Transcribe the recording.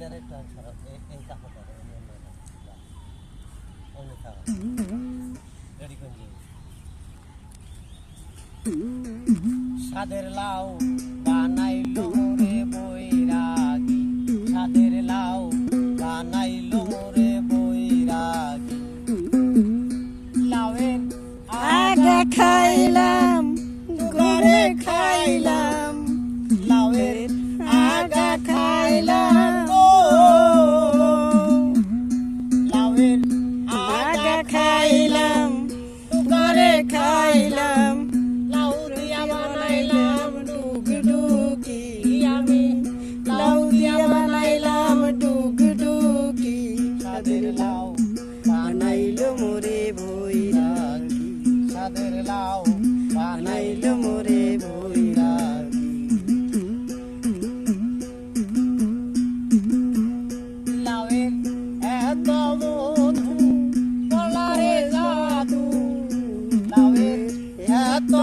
এটার একটু এই কাপড়টা সাদের লাউ বানাইলো রে বৈরাগী, সাদের লাউ বানাইলো রে বৈরাগী। লাউয়ের আগা খাইলাম ঘরে খাইলাম, লাউয়ের আগা খাইলাম লাউয়ের আগা খাইলাম ঘরে খাইলাম, লাউ দিয়া বানাইলাম ডুগডুগি আমি লাউ দিয়া বানাইলাম ডুগডুগি, সাদের লাউ বানাইলো মোরে বৈরাগী, সাদের লাউ বানাইলো মোরে বৈরাগী। লাউয়ের এত মধু বলারে জাদু, লাউয়ের এত